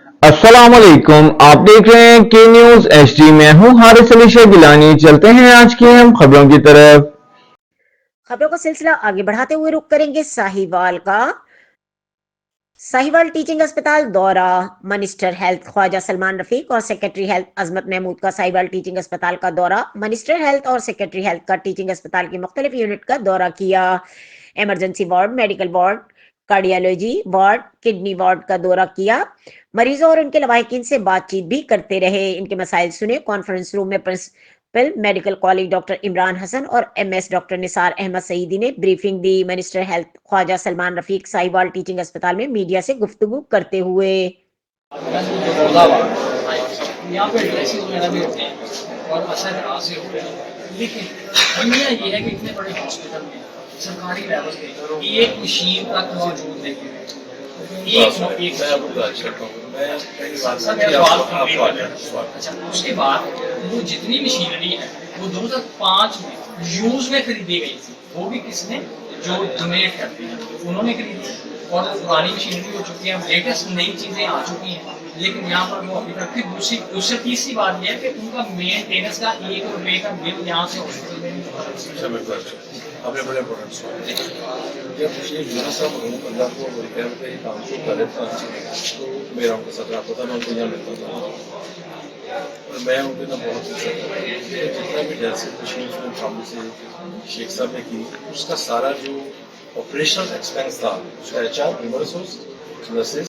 अस्सलाम वालेकुम। आप देख रहे हैं के न्यूज एचडी। मैं हूं हारिस अली शेख गिलानी। चलते हैं आज की हम खबरों की तरफ। खबरों का सिलसिला आगे बढ़ाते हुए रुक करेंगे साहिवाल का। साहिवाल टीचिंग अस्पताल दौरा। मिनिस्टर हेल्थ ख्वाजा सलमान रफीक और सेक्रेटरी हेल्थ अजमत महमूद का साहिवाल टीचिंग अस्पताल का दौरा। मिनिस्टर हेल्थ और सेक्रेटरी हेल्थ का टीचिंग अस्पताल की मुख्तलिफ यूनिट का दौरा किया। Emergency ward, medical ward, cardiology ward, kidney ward का दौरा किया। मरीजों और उनके लवाहिकीन से बातचीत भी करते रहे, इनके मसाइल सुने। कॉन्फ्रेंस रूम में principal medical college doctor Imran Hasan और एमएस डॉक्टर निसार अहमद सईदी ने ब्रीफिंग दी। Minister health Khawaja Salman Rafique Sahiwal teaching अस्पताल में मीडिया से गुफ्तगू करते हुए यहाँ पे ड्रेसेस वगैरह भी होते हैं और असर से होते हैं, लेकिन दुनिया ये है कि इतने बड़े हॉस्पिटल में सरकारी लेवल पे एक मशीन तक मौजूद नहीं है। अच्छा, उसके बाद वो जितनी मशीनरी है वो 2005 में यूज में खरीदी गई थी, वो भी किसने, जो डोनेट करते हैं उन्होंने खरीदी, और पुरानी मशीनरी हो चुकी है, लेटेस्ट नई चीजें आ चुकी हैं, लेकिन यहाँ पर वो अभी तक। फिर तीसरी बात यह है कि उनका मेंटेनेंस का ₹1 का बिल यहाँ से हॉस्पिटल में अपने बड़े प्रोडक्ट्स जब ये यूनिसेफ 15 को रिपेयर पे काम शुरू कर रहे थे तो मेरा उनका साथ रहा था, मैं उनको यहाँ मिलता था और मैं उनके ना बहुत जितना भी जैसे मशीन में काम से शेख साहब ने की, उसका सारा जो ऑपरेशनल एक्सपेंस था उसका HR ह्यूमन रिसोर्स नर्सेज